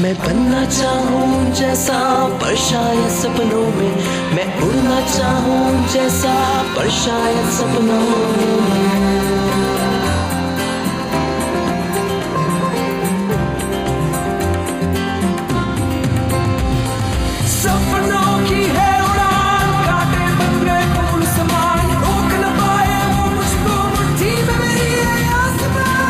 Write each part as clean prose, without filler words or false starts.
मैं बनना चाहूँ जैसा पर शायद सपनों में, मैं उड़ना चाहूँ जैसा पर शायद सपनों में। सपनों की है उड़ान, कांटे बन गए फूल समान, रोक न पाए वो मुझको मुट्ठी में मेरी है आसमान।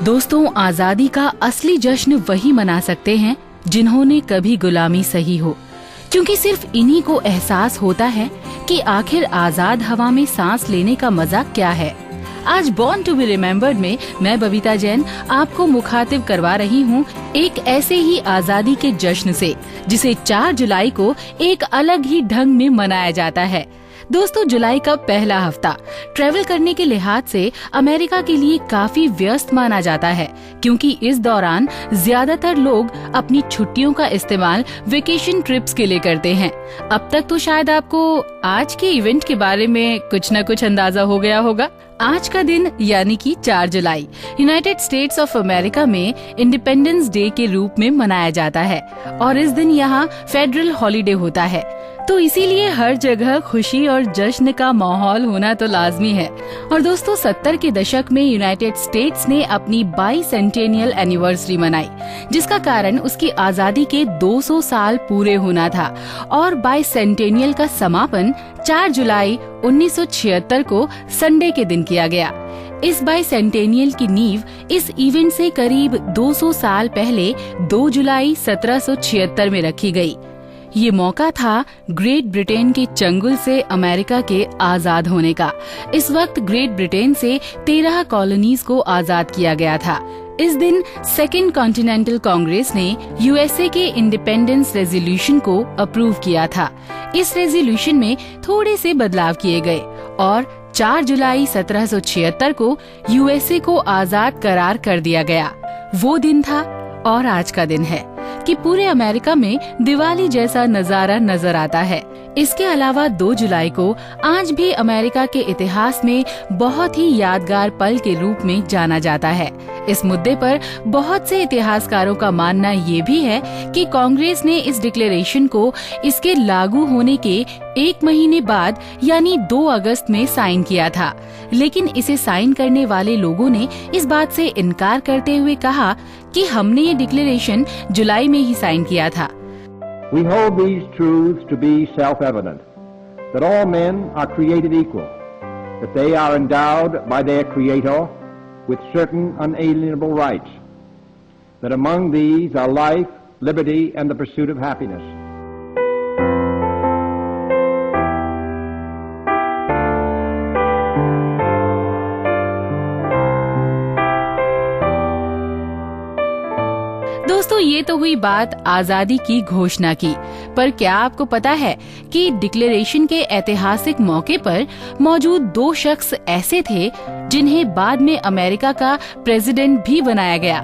दोस्तों, आजादी का असली जश्न वही मना सकते हैं जिन्होंने कभी गुलामी सही हो, क्योंकि सिर्फ इन्हीं को एहसास होता है कि आखिर आजाद हवा में सांस लेने का मजा क्या है। आज बॉर्न टू बी रिमेम्बर्ड में मैं बबीता जैन आपको मुखातिब करवा रही हूँ एक ऐसे ही आजादी के जश्न से, जिसे 4 जुलाई को एक अलग ही ढंग में मनाया जाता है। दोस्तों, जुलाई का पहला हफ्ता ट्रैवल करने के लिहाज से अमेरिका के लिए काफी व्यस्त माना जाता है, क्योंकि इस दौरान ज्यादातर लोग अपनी छुट्टियों का इस्तेमाल वेकेशन ट्रिप्स के लिए करते हैं। अब तक तो शायद आपको आज के इवेंट के बारे में कुछ न कुछ अंदाजा हो गया होगा। आज का दिन यानी कि 4 जुलाई यूनाइटेड स्टेट्स ऑफ अमेरिका में इंडिपेंडेंस डे के रूप में मनाया जाता है और इस दिन यहाँ फेडरल हॉलिडे होता है, तो इसीलिए हर जगह खुशी और जश्न का माहौल होना तो लाजमी है। और दोस्तों, 70 के दशक में यूनाइटेड स्टेट्स ने अपनी बाइसेंटेनियल एनिवर्सरी मनाई, जिसका कारण उसकी आजादी के 200 साल पूरे होना था और बाइसेंटेनियल का समापन 4 जुलाई 1976 को संडे के दिन किया गया। इस बाइसेंटेनियल की नींव इस इवेंट से करीब 200 साल पहले 2 जुलाई 1776 में रखी गई। ये मौका था ग्रेट ब्रिटेन के चंगुल से अमेरिका के आजाद होने का। इस वक्त ग्रेट ब्रिटेन से 13 कॉलोनीज को आजाद किया गया था। इस दिन सेकेंड कॉन्टिनेंटल कांग्रेस ने यूएसए के इंडिपेंडेंस रेजोल्यूशन को अप्रूव किया था। इस रेजोल्यूशन में थोड़े से बदलाव किए गए और 4 जुलाई 1776 को यूएसए को आजाद करार कर दिया गया। वो दिन था और आज का दिन है कि पूरे अमेरिका में दिवाली जैसा नजारा नजर आता है। इसके अलावा 2 जुलाई को आज भी अमेरिका के इतिहास में बहुत ही यादगार पल के रूप में जाना जाता है। इस मुद्दे पर बहुत से इतिहासकारों का मानना ये भी है कि कांग्रेस ने इस डिक्लेरेशन को इसके लागू होने के 1 महीने बाद यानी 2 अगस्त में साइन किया था, लेकिन इसे साइन करने वाले लोगों ने इस बात से इनकार करते हुए कहा कि हमने ये डिक्लेरेशन जुलाई में ही साइन किया था। We hold these truths to be self-evident, that all men are created equal, that they are endowed by their Creator with certain unalienable rights, that among these are life, liberty, and the pursuit of happiness. दोस्तों, ये तो हुई बात आजादी की घोषणा की, पर क्या आपको पता है कि डिक्लेरेशन के ऐतिहासिक मौके पर मौजूद 2 शख्स ऐसे थे जिन्हें बाद में अमेरिका का प्रेसिडेंट भी बनाया गया।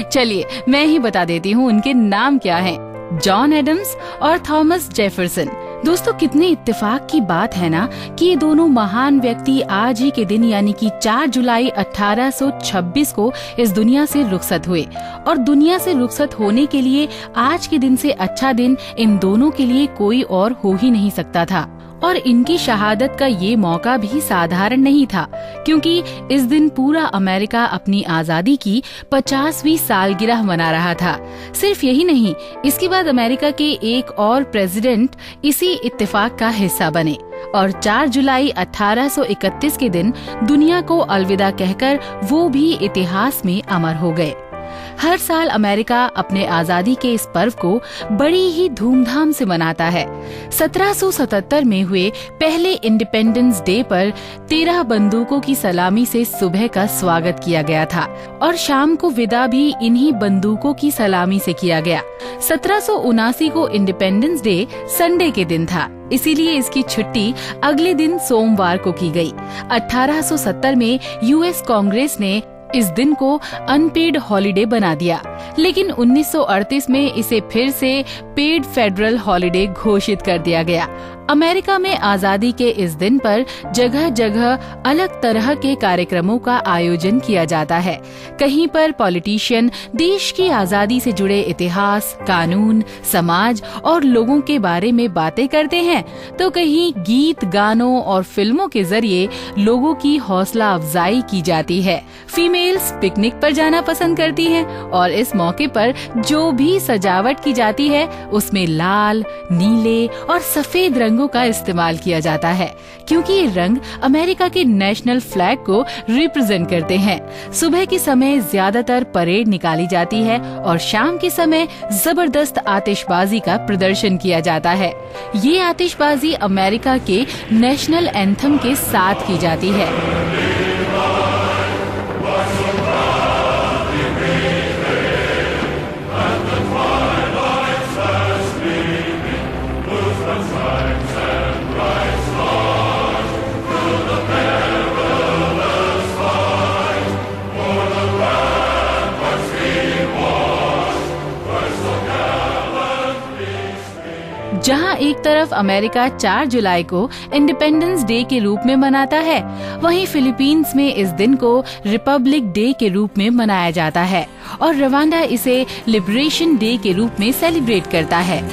चलिए मैं ही बता देती हूँ उनके नाम क्या हैं। जॉन एडम्स और थॉमस जेफरसन। दोस्तों, कितने इत्तेफाक की बात है ना कि ये दोनों महान व्यक्ति आज ही के दिन यानी कि 4 जुलाई 1826 को इस दुनिया से रुखसत हुए और दुनिया से रुखसत होने के लिए आज के दिन से अच्छा दिन इन दोनों के लिए कोई और हो ही नहीं सकता था। और इनकी शहादत का ये मौका भी साधारण नहीं था, क्योंकि इस दिन पूरा अमेरिका अपनी आजादी की 50वीं सालगिरह मना रहा था। सिर्फ यही नहीं, इसके बाद अमेरिका के एक और प्रेसिडेंट इसी इत्तेफाक का हिस्सा बने और 4 जुलाई 1831 के दिन दुनिया को अलविदा कहकर वो भी इतिहास में अमर हो गए। हर साल अमेरिका अपने आजादी के इस पर्व को बड़ी ही धूमधाम से मनाता है। 1777 में हुए पहले इंडिपेंडेंस डे पर 13 बंदूकों की सलामी से सुबह का स्वागत किया गया था और शाम को विदा भी इन्हीं बंदूकों की सलामी से किया गया। 1779 को इंडिपेंडेंस डे संडे के दिन था, इसीलिए इसकी छुट्टी अगले दिन सोमवार को की गई। 1870 में यूएस कांग्रेस ने इस दिन को अनपेड हॉलिडे बना दिया, लेकिन 1938 में इसे फिर से पेड फेडरल हॉलिडे घोषित कर दिया गया। अमेरिका में आजादी के इस दिन पर जगह जगह अलग तरह के कार्यक्रमों का आयोजन किया जाता है। कहीं पर पॉलिटिशियन देश की आजादी से जुड़े इतिहास, कानून, समाज और लोगों के बारे में बातें करते हैं, तो कहीं गीत, गानों और फिल्मों के जरिए लोगों की हौसला अफजाई की जाती है। फीमेल्स पिकनिक पर जाना पसंद करती हैं और इस मौके पर जो भी सजावट की जाती है उसमें लाल, नीले और सफेद रंगों का इस्तेमाल किया जाता है, क्योंकि ये रंग अमेरिका के नेशनल फ्लैग को रिप्रेजेंट करते हैं। सुबह के समय ज्यादातर परेड निकाली जाती है और शाम के समय जबरदस्त आतिशबाजी का प्रदर्शन किया जाता है। ये आतिशबाजी अमेरिका के नेशनल एंथम के साथ की जाती है। जहां एक तरफ अमेरिका 4 जुलाई को इंडिपेंडेंस डे के रूप में मनाता है, वहीं फिलीपींस में इस दिन को रिपब्लिक डे के रूप में मनाया जाता है और रवांडा इसे लिबरेशन डे के रूप में सेलिब्रेट करता है।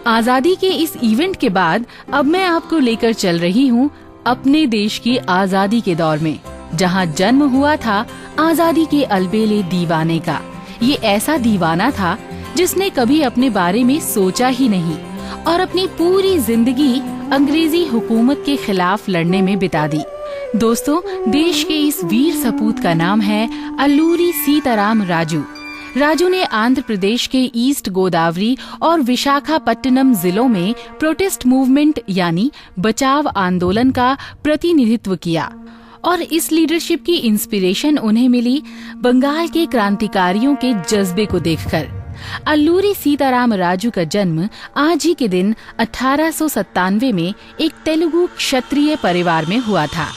आजादी के इस इवेंट के बाद अब मैं आपको लेकर चल रही हूँ अपने देश की आजादी के दौर में, जहाँ जन्म हुआ था आजादी के अलबेले दीवाने का। ये ऐसा दीवाना था जिसने कभी अपने बारे में सोचा ही नहीं और अपनी पूरी जिंदगी अंग्रेजी हुकूमत के खिलाफ लड़ने में बिता दी। दोस्तों, देश के इस वीर सपूत का नाम है अल्लूरी सीताराम राजू। राजू ने आंध्र प्रदेश के ईस्ट गोदावरी और विशाखापट्टनम जिलों में प्रोटेस्ट मूवमेंट यानी बचाव आंदोलन का प्रतिनिधित्व किया और इस लीडरशिप की इंस्पिरेशन उन्हें मिली बंगाल के क्रांतिकारियों के जज्बे को देखकर। अल्लूरी सीताराम राजू का जन्म आज ही के दिन 1897 में एक तेलुगु क्षत्रिय परिवार में हुआ था।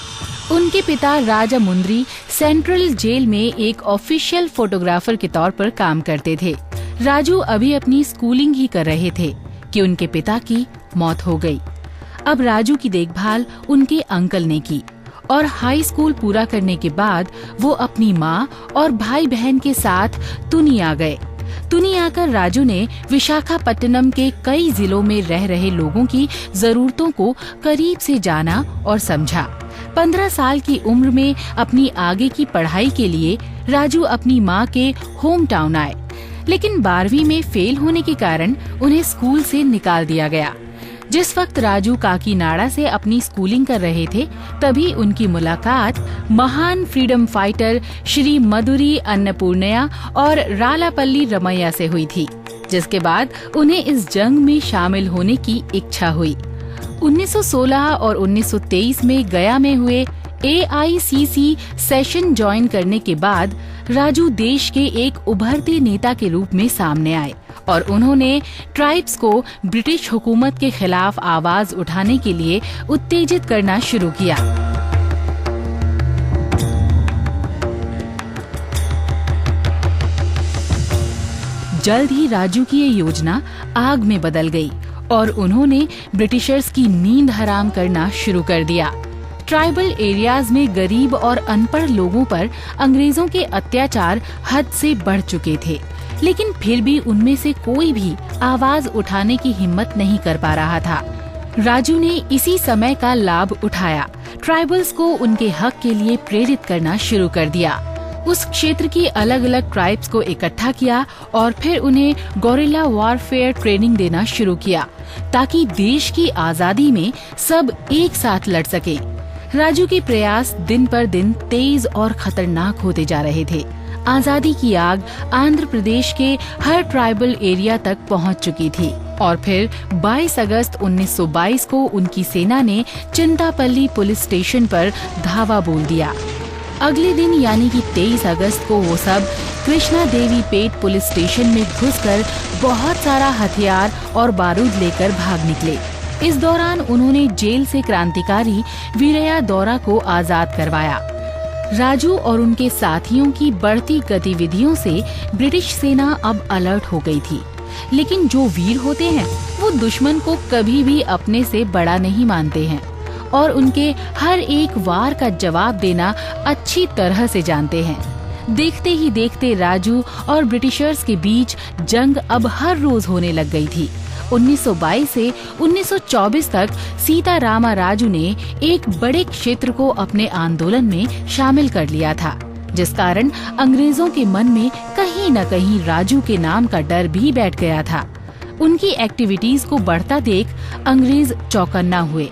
उनके पिता राजामुंद्री सेंट्रल जेल में एक ऑफिशियल फोटोग्राफर के तौर पर काम करते थे। राजू अभी अपनी स्कूलिंग ही कर रहे थे कि उनके पिता की मौत हो गई। अब राजू की देखभाल उनके अंकल ने की और हाई स्कूल पूरा करने के बाद वो अपनी माँ और भाई बहन के साथ तुनी आ गए। तुनी आकर राजू ने विशाखापट्टनम के कई जिलों में रह रहे लोगों की जरूरतों को करीब से जाना और समझा। 15 साल की उम्र में अपनी आगे की पढ़ाई के लिए राजू अपनी माँ के होम टाउन आए, लेकिन 12वीं में फेल होने के कारण उन्हें स्कूल से निकाल दिया गया। जिस वक्त राजू काकीनाडा से अपनी स्कूलिंग कर रहे थे, तभी उनकी मुलाकात महान फ्रीडम फाइटर श्री मदुरी अन्नपूर्णया और रालापल्ली रमैया से हुई थी, जिसके बाद उन्हें इस जंग में शामिल होने की इच्छा हुई। 1916 और 1923 में गया में हुए AICC सेशन ज्वाइन करने के बाद राजू देश के एक उभरते नेता के रूप में सामने आए और उन्होंने ट्राइब्स को ब्रिटिश हुकूमत के खिलाफ आवाज उठाने के लिए उत्तेजित करना शुरू किया। जल्द ही राजू की ये योजना आग में बदल गई और उन्होंने ब्रिटिशर्स की नींद हराम करना शुरू कर दिया। ट्राइबल एरियाज में गरीब और अनपढ़ लोगों पर अंग्रेजों के अत्याचार हद से बढ़ चुके थे, लेकिन फिर भी उनमें से कोई भी आवाज उठाने की हिम्मत नहीं कर पा रहा था। राजू ने इसी समय का लाभ उठाया, ट्राइबल्स को उनके हक के लिए प्रेरित करना शुरू कर दिया। उस क्षेत्र की अलग अलग ट्राइब्स को इकट्ठा किया और फिर उन्हें गोरिल्ला वॉरफेयर ट्रेनिंग देना शुरू किया, ताकि देश की आजादी में सब एक साथ लड़ सके। राजू के प्रयास दिन पर दिन तेज और खतरनाक होते जा रहे थे। आजादी की आग आंध्र प्रदेश के हर ट्राइबल एरिया तक पहुंच चुकी थी और फिर 22 अगस्त 1922 को उनकी सेना ने चिंतापल्ली पुलिस स्टेशन पर धावा बोल दिया। अगले दिन यानी कि 23 अगस्त को वो सब कृष्णा देवी पेट पुलिस स्टेशन में घुसकर बहुत सारा हथियार और बारूद लेकर भाग निकले। इस दौरान उन्होंने जेल से क्रांतिकारी वीरया दौरा को आजाद करवाया। राजू और उनके साथियों की बढ़ती गतिविधियों से ब्रिटिश सेना अब अलर्ट हो गई थी। लेकिन जो वीर होते हैं वो दुश्मन को कभी भी अपने से बड़ा नहीं मानते हैं और उनके हर एक वार का जवाब देना अच्छी तरह से जानते हैं। देखते ही देखते राजू और ब्रिटिशर्स के बीच जंग अब हर रोज होने लग गई थी। 1922 से 1924 तक सीतारामा राजू ने एक बड़े क्षेत्र को अपने आंदोलन में शामिल कर लिया था, जिस कारण अंग्रेजों के मन में कहीं न कहीं राजू के नाम का डर भी बैठ गया था। उनकी एक्टिविटीज को बढ़ता देख अंग्रेज चौकन्ना हुए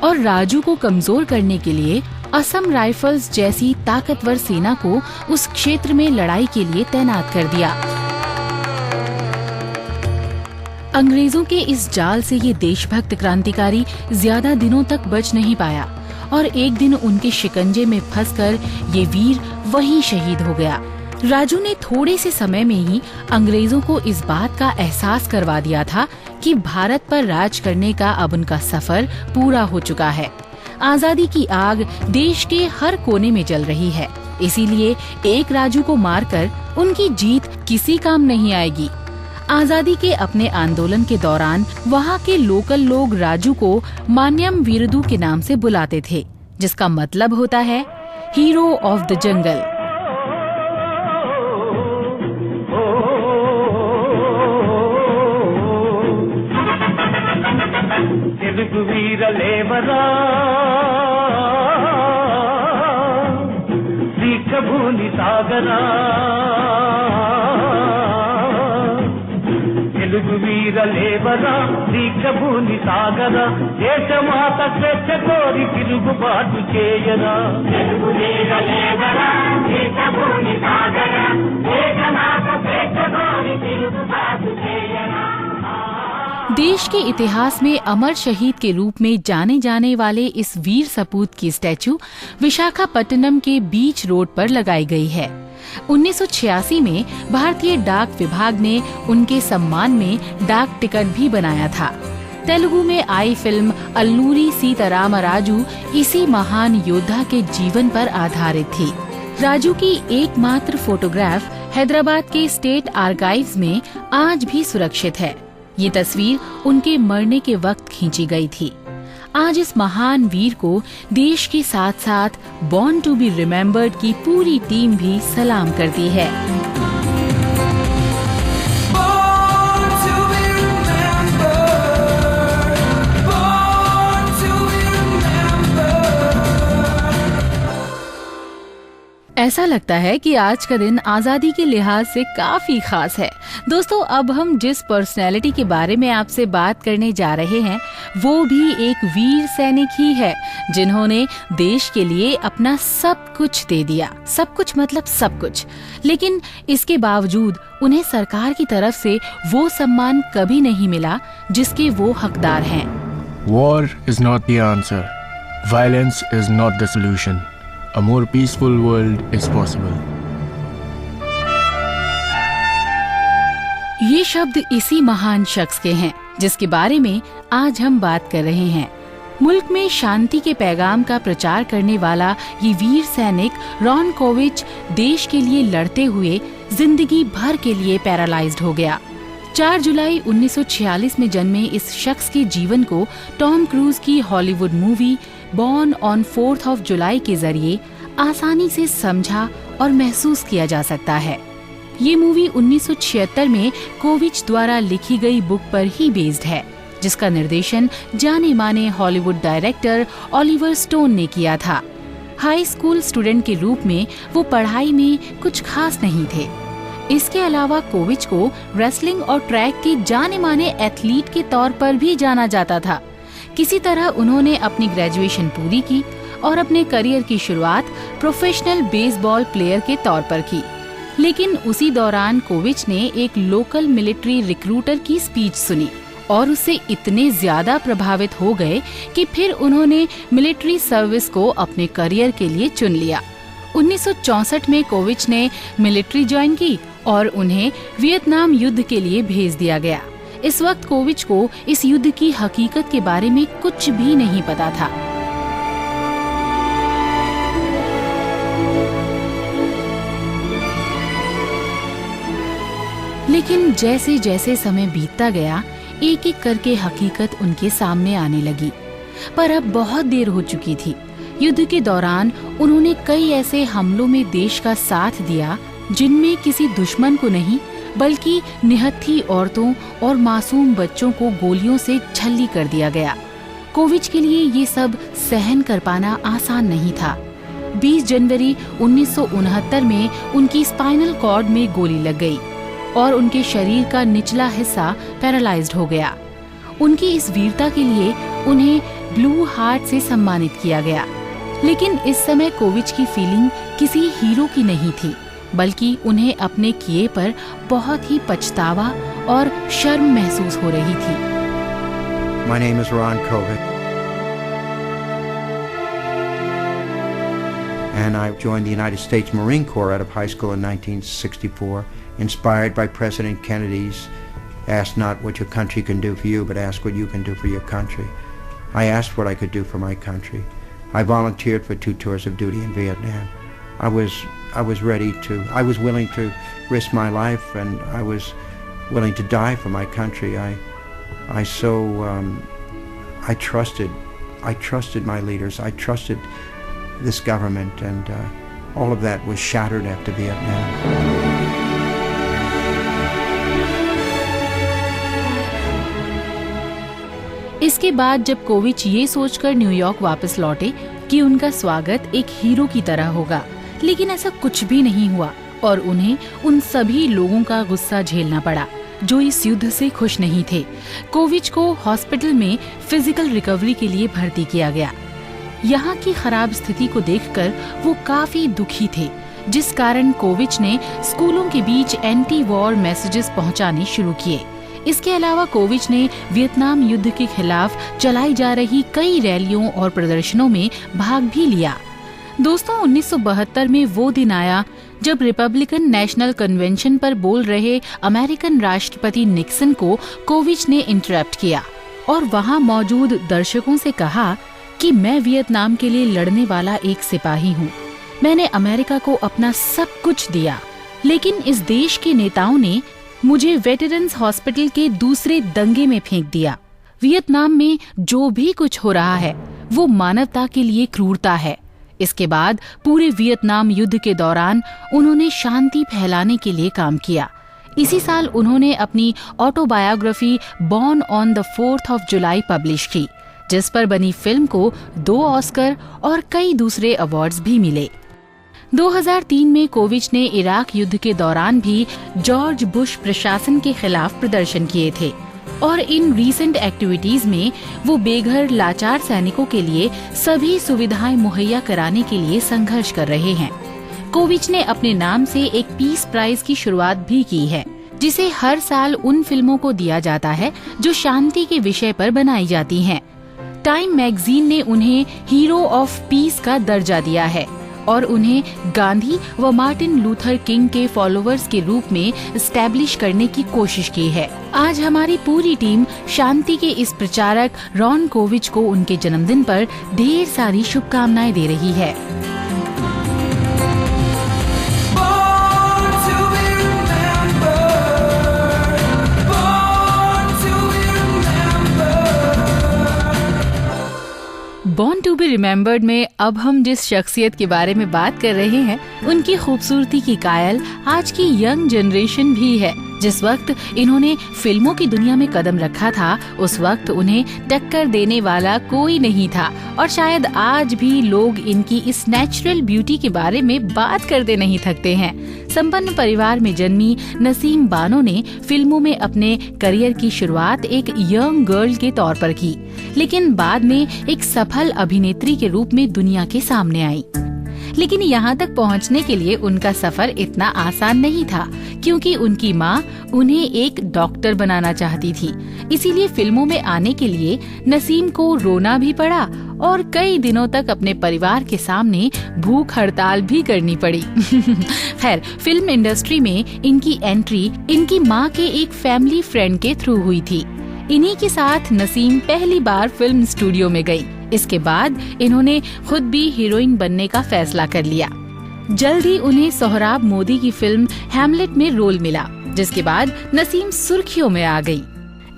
और राजू को कमजोर करने के लिए असम राइफल्स जैसी ताकतवर सेना को उस क्षेत्र में लड़ाई के लिए तैनात कर दिया। अंग्रेजों के इस जाल से ये देशभक्त क्रांतिकारी ज्यादा दिनों तक बच नहीं पाया और एक दिन उनके शिकंजे में फंसकर ये वीर वहीं शहीद हो गया। राजू ने थोड़े से समय में ही अंग्रेजों को इस बात का एहसास करवा दिया था कि भारत पर राज करने का अब उनका सफर पूरा हो चुका है। आजादी की आग देश के हर कोने में जल रही है, इसीलिए एक राजू को मारकर उनकी जीत किसी काम नहीं आएगी। आजादी के अपने आंदोलन के दौरान वहाँ के लोकल लोग राजू को मान्यम वीरदू के नाम से बुलाते थे, जिसका मतलब होता है हीरो ऑफ द जंगल। వీరలేవరా దీక్షభూని సాగరా దేశమాత స్వేచ్ఛ కోరి తిరుగుబాటు చేయరా తెలుగు వీరలేవరా దీక్షభూని సాగరా దేశమాత స్వేచ్ఛ కోరి తిరుగుబాటు చేయరా। देश के इतिहास में अमर शहीद के रूप में जाने जाने वाले इस वीर सपूत की स्टैचू विशाखापट्टनम के बीच रोड पर लगाई गई है। 1986 में भारतीय डाक विभाग ने उनके सम्मान में डाक टिकट भी बनाया था। तेलुगु में आई फिल्म अल्लूरी सीतारामा राजू इसी महान योद्धा के जीवन पर आधारित थी। राजू की एकमात्र फोटोग्राफ हैदराबाद के स्टेट आर्काइव्स में आज भी सुरक्षित है। ये तस्वीर उनके मरने के वक्त खींची गई थी। आज इस महान वीर को देश के साथ साथ बॉर्न टू बी रिमेम्बर्ड की पूरी टीम भी सलाम करती है। ऐसा लगता है कि आज का दिन आजादी के लिहाज से काफी खास है। दोस्तों, अब हम जिस पर्सनैलिटी के बारे में आपसे बात करने जा रहे हैं वो भी एक वीर सैनिक ही है, जिन्होंने देश के लिए अपना सब कुछ दे दिया। सब कुछ मतलब सब कुछ। लेकिन इसके बावजूद उन्हें सरकार की तरफ से वो सम्मान कभी नहीं मिला जिसके वो हकदार हैं। War is not the answer. Violence is not the solution. A more peaceful world is possible. ये शब्द इसी महान शख्स के हैं जिसके बारे में आज हम बात कर रहे हैं। मुल्क में शांति के पैगाम का प्रचार करने वाला ये वीर सैनिक रॉन कोविच देश के लिए लड़ते हुए जिंदगी भर के लिए पैरालाइज्ड हो गया। 4 जुलाई 1946 में जन्मे इस शख्स के जीवन को टॉम क्रूज की Hollywood movie born on 4th of July के जरिए आसानी से समझा और महसूस किया जा सकता है। ये मूवी 1976 में कोविच द्वारा लिखी गई बुक पर ही बेस्ड है, जिसका निर्देशन जाने माने हॉलीवुड डायरेक्टर ऑलिवर स्टोन ने किया था। हाई स्कूल स्टूडेंट के रूप में वो पढ़ाई में कुछ खास नहीं थे। इसके अलावा कोविच को रेसलिंग और ट्रैक के जाने माने एथलीट के तौर पर भी जाना जाता था। किसी तरह उन्होंने अपनी ग्रेजुएशन पूरी की और अपने करियर की शुरुआत प्रोफेशनल बेसबॉल प्लेयर के तौर पर की। लेकिन उसी दौरान कोविच ने एक लोकल मिलिट्री रिक्रूटर की स्पीच सुनी और उससे इतने ज्यादा प्रभावित हो गए कि फिर उन्होंने मिलिट्री सर्विस को अपने करियर के लिए चुन लिया। 1964 में कोविच ने मिलिट्री ज्वाइन की और उन्हें वियतनाम युद्ध के लिए भेज दिया गया। इस वक्त कोविच को इस युद्ध की हकीकत के बारे में कुछ भी नहीं पता था। लेकिन जैसे जैसे समय बीतता गया, एक एक करके हकीकत उनके सामने आने लगी। पर अब बहुत देर हो चुकी थी। युद्ध के दौरान उन्होंने कई ऐसे हमलों में देश का साथ दिया जिनमें किसी दुश्मन को नहीं बल्कि निहत्थी औरतों और मासूम बच्चों को गोलियों से छल्ली कर दिया गया। कोविच के लिए ये सब सहन कर पाना आसान नहीं था। 20 जनवरी 1969 में उनकी स्पाइनल कॉर्ड में गोली लग गई और उनके शरीर का निचला हिस्सा पैरालाइज्ड हो गया। उनकी इस वीरता के लिए उन्हें ब्लू हार्ट से सम्मानित किया गया। लेकिन इस समय कोविच की फीलिंग किसी हीरो की नहीं थी, बल्कि उन्हें अपने किए पर बहुत ही पछतावा और शर्म महसूस हो रही थी। My name is Ron Kovic, and I joined the United States Marine Corps out of high school in 1964, inspired by President Kennedy's "Ask not what your country can do for you, but ask what you can do for your country." I asked what I could do for my country. I volunteered for 2 tours of duty in Vietnam. I was willing to risk my life, and I was willing to die for my country. I trusted my leaders. I trusted this government, and all of that was shattered after Vietnam. इसके बाद जब कोविच ये सोचकर New York वापस लौटे कि उनका स्वागत एक हीरो की तरह होगा, लेकिन ऐसा कुछ भी नहीं हुआ और उन्हें उन सभी लोगों का गुस्सा झेलना पड़ा जो इस युद्ध से खुश नहीं थे। कोविच को हॉस्पिटल में फिजिकल रिकवरी के लिए भर्ती किया गया। यहाँ की खराब स्थिति को देखकर वो काफी दुखी थे, जिस कारण कोविच ने स्कूलों के बीच एंटी वॉर मैसेजेस पहुँचाने शुरू किए। इसके अलावा कोविच ने वियतनाम युद्ध के खिलाफ चलाई जा रही कई रैलियों और प्रदर्शनों में भाग भी लिया। दोस्तों, 1972 में वो दिन आया जब रिपब्लिकन नेशनल कन्वेंशन पर बोल रहे अमेरिकन राष्ट्रपति निक्सन को कोविच ने इंटरप्ट किया और वहां मौजूद दर्शकों से कहा कि मैं वियतनाम के लिए लड़ने वाला एक सिपाही हूँ। मैंने अमेरिका को अपना सब कुछ दिया, लेकिन इस देश के नेताओं ने मुझे वेटरन्स हॉस्पिटल के दूसरे दंगे में फेंक दिया। वियतनाम में जो भी कुछ हो रहा है वो मानवता के लिए क्रूरता है। इसके बाद पूरे वियतनाम युद्ध के दौरान उन्होंने शांति फैलाने के लिए काम किया। इसी साल उन्होंने अपनी autobiography born on the 4th of July publish की, जिस पर बनी फिल्म को 2 ऑस्कर और कई दूसरे अवार्ड्स भी मिले। 2003 में कोविच ने इराक युद्ध के दौरान भी जॉर्ज बुश प्रशासन के खिलाफ प्रदर्शन किए थे और इन रीसेंट एक्टिविटीज में वो बेघर लाचार सैनिकों के लिए सभी सुविधाएं मुहैया कराने के लिए संघर्ष कर रहे हैं। कोविच ने अपने नाम से एक पीस प्राइज की शुरुआत भी की है, जिसे हर साल उन फिल्मों को दिया जाता है जो शांति के विषय पर बनाई जाती हैं। टाइम मैगजीन ने उन्हें हीरो ऑफ पीस का दर्जा दिया है और उन्हें गांधी व मार्टिन लूथर किंग के फॉलोअर्स के रूप में एस्टैब्लिश करने की कोशिश की है। आज हमारी पूरी टीम शांति के इस प्रचारक रॉन कोविच को उनके जन्मदिन पर ढेर सारी शुभकामनाएं दे रही है। बॉर्न टू बी रिमेम्बर्ड में अब हम जिस शख्सियत के बारे में बात कर रहे हैं, उनकी खूबसूरती की कायल आज की यंग जनरेशन भी है। जिस वक्त इन्होंने फिल्मों की दुनिया में कदम रखा था, उस वक्त उन्हें टक्कर देने वाला कोई नहीं था और शायद आज भी लोग इनकी इस नेचुरल ब्यूटी के बारे में बात करते नहीं थकते हैं। संपन्न परिवार में जन्मी नसीम बानो ने फिल्मों में अपने करियर की शुरुआत एक यंग गर्ल के तौर पर की, लेकिन बाद में एक सफल अभिनेत्री के रूप में दुनिया के सामने आई। लेकिन यहाँ तक पहुँचने के लिए उनका सफर इतना आसान नहीं था, क्योंकि उनकी माँ उन्हें एक डॉक्टर बनाना चाहती थी। इसीलिए फिल्मों में आने के लिए नसीम को रोना भी पड़ा और कई दिनों तक अपने परिवार के सामने भूख हड़ताल भी करनी पड़ी। खैर, फिल्म इंडस्ट्री में इनकी एंट्री इनकी माँ के एक फैमिली फ्रेंड के थ्रू हुई थी। इन्हीं के साथ नसीम पहली बार फिल्म स्टूडियो में गई। इसके बाद इन्होंने खुद भी हीरोइन बनने का फैसला कर लिया। जल्द ही उन्हें सोहराब मोदी की फिल्म हैमलेट में रोल मिला, जिसके बाद नसीम सुर्खियों में आ गई।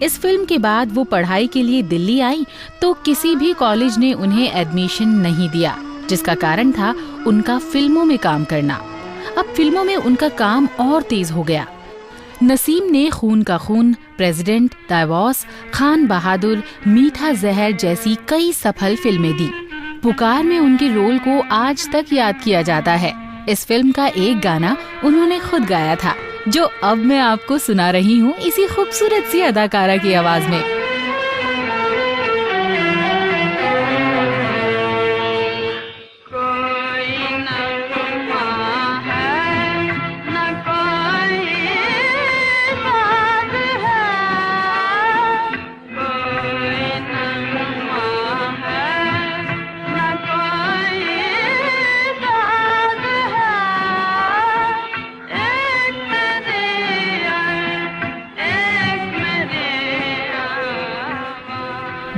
इस फिल्म के बाद वो पढ़ाई के लिए दिल्ली आई तो किसी भी कॉलेज ने उन्हें एडमिशन नहीं दिया, जिसका कारण था उनका फिल्मों में काम करना। अब फिल्मों में उनका काम और तेज हो गया। नसीम ने खून का खून, प्रेसिडेंट, डाइवोर्स, खान बहादुर, मीठा जहर जैसी कई सफल फिल्में दी। पुकार में उनके रोल को आज तक याद किया जाता है। इस फिल्म का एक गाना उन्होंने खुद गाया था, जो अब मैं आपको सुना रही हूँ इसी खूबसूरत सी अदाकारा की आवाज में।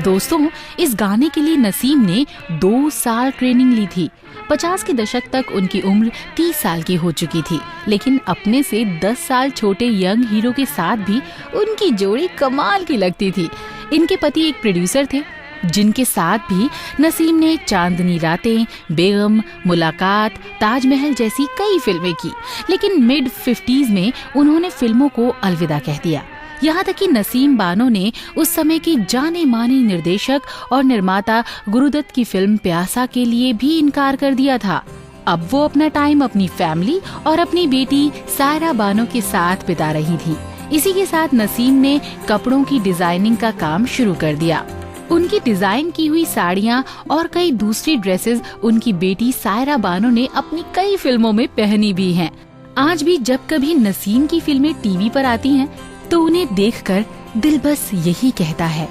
दोस्तों, इस गाने के लिए नसीम ने 2 साल ट्रेनिंग ली थी। 50 के दशक तक उनकी उम्र 30 साल की हो चुकी थी, लेकिन अपने से 10 साल छोटे यंग हीरो के साथ भी उनकी जोड़ी कमाल की लगती थी। इनके पति एक प्रोड्यूसर थे, जिनके साथ भी नसीम ने चांदनी रातें, बेगम, मुलाकात, ताजमहल जैसी कई फिल्में की। लेकिन मिड 50s में उन्होंने फिल्मों को अलविदा कह दिया। यहाँ तक कि नसीम बानो ने उस समय के जाने माने निर्देशक और निर्माता गुरुदत्त की फिल्म प्यासा के लिए भी इनकार कर दिया था। अब वो अपना टाइम अपनी फैमिली और अपनी बेटी सायरा बानो के साथ बिता रही थी। इसी के साथ नसीम ने कपड़ों की डिजाइनिंग का काम शुरू कर दिया। उनकी डिजाइन की हुई साड़ियाँ और कई दूसरी ड्रेसेस उनकी बेटी सायरा बानो ने अपनी कई फिल्मों में पहनी भी हैं। आज भी जब कभी नसीम की फिल्में टीवी पर आती हैं, तो उन्हें देखकर दिल बस यही कहता है,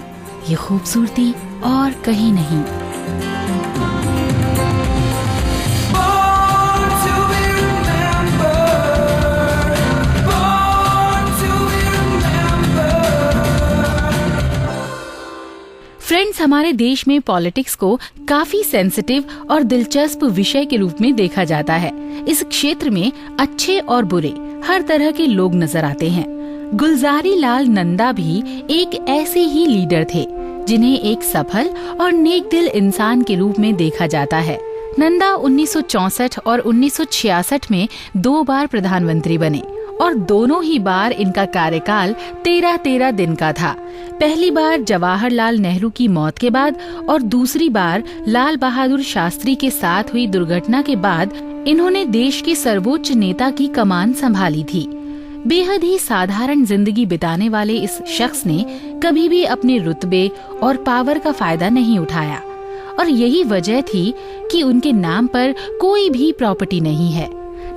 ये खूबसूरती और कहीं नहीं। फ्रेंड्स, हमारे देश में पॉलिटिक्स को काफी सेंसिटिव और दिलचस्प विषय के रूप में देखा जाता है। इस क्षेत्र में अच्छे और बुरे हर तरह के लोग नजर आते हैं। गुलजारी लाल नंदा भी एक ऐसे ही लीडर थे, जिन्हें एक सफल और नेक दिल इंसान के रूप में देखा जाता है। नंदा 1964 और 1966 में 2 बार प्रधानमंत्री बने और दोनों ही बार इनका कार्यकाल 13 दिन का था। पहली बार जवाहरलाल नेहरू की मौत के बाद और दूसरी बार लाल बहादुर शास्त्री के साथ हुई दुर्घटना के बाद इन्होंने देश के सर्वोच्च नेता की कमान संभाली थी। बेहद ही साधारण जिंदगी बिताने वाले इस शख्स ने कभी भी अपने रुतबे और पावर का फायदा नहीं उठाया और यही वजह थी कि उनके नाम पर कोई भी प्रॉपर्टी नहीं है।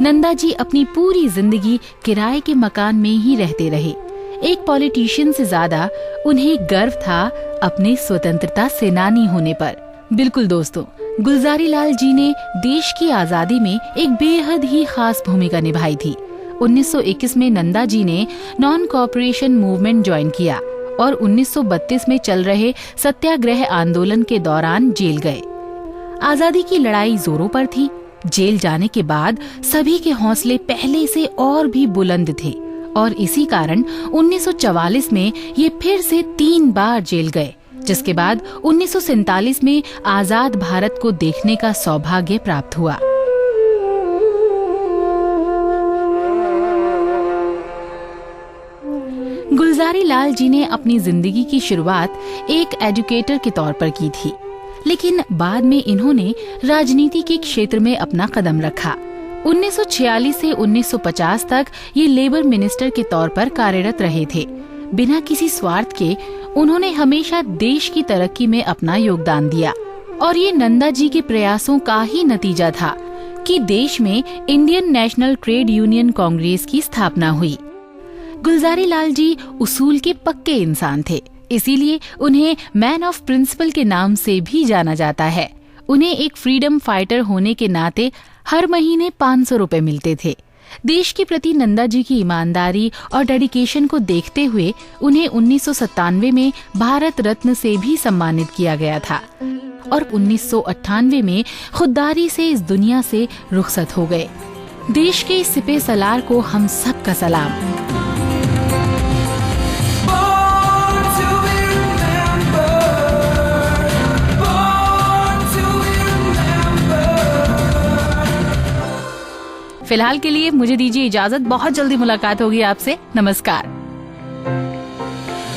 नंदा जी अपनी पूरी जिंदगी किराए के मकान में ही रहते रहे। एक पॉलिटिशियन से ज्यादा उन्हें गर्व था अपने स्वतंत्रता सेनानी होने पर। बिल्कुल दोस्तों, गुलजारी लाल जी ने देश की आजादी में एक बेहद ही खास भूमिका निभाई थी। 1921 में नंदा जी ने नॉन कॉपरेशन मूवमेंट ज्वाइन किया और 1932 में चल रहे सत्याग्रह आंदोलन के दौरान जेल गए। आजादी की लड़ाई जोरों पर थी। जेल जाने के बाद सभी के हौसले पहले से और भी बुलंद थे और इसी कारण 1944 में ये फिर से 3 बार जेल गए, जिसके बाद 1947 में आजाद भारत को देखने का सौभाग्य प्राप्त हुआ। गुलजारी लाल जी ने अपनी जिंदगी की शुरुआत एक एजुकेटर के तौर पर की थी, लेकिन बाद में इन्होंने राजनीति के क्षेत्र में अपना कदम रखा। 1946 से 1950 तक ये लेबर मिनिस्टर के तौर पर कार्यरत रहे थे। बिना किसी स्वार्थ के उन्होंने हमेशा देश की तरक्की में अपना योगदान दिया और ये नंदा जी के प्रयासों का ही नतीजा था, कि देश में Indian national trade union Congress की स्थापना हुई। गुलजारी लाल जी उसूल के पक्के इंसान थे, इसीलिए उन्हें मैन ऑफ प्रिंसिपल के नाम से भी जाना जाता है। उन्हें एक फ्रीडम फाइटर होने के नाते हर महीने 500 रुपए मिलते थे। देश के प्रति नंदा जी की ईमानदारी और डेडिकेशन को देखते हुए उन्हें 1997 में भारत रत्न से भी सम्मानित किया गया था और 1998 में खुददारी से इस दुनिया से रुखसत हो गए। देश के इस सिपह सलार को हम सबका सलाम। फिलहाल के लिए मुझे दीजिए इजाजत, बहुत जल्दी मुलाकात होगी आपसे। नमस्कार।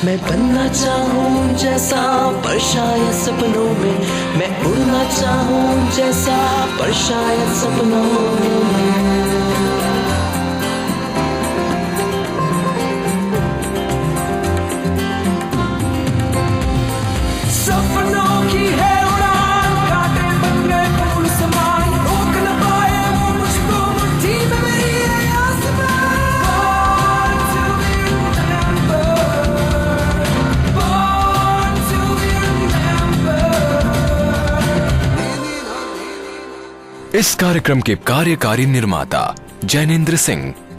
मैं बनना चाहूँ जैसा पर शायद सपनों में, मैं उड़ना चाहूँ जैसा पर शायद सपनों में। सपनों की है उड़ान, कांटे बन गए फूल समान, रोक न पाए वो मुझको मुट्ठी में मेरी है आसमान। Born to be remembered, born to be remembered। इस कार्यक्रम के कार्यकारी निर्माता जैनेंद्र सिंह।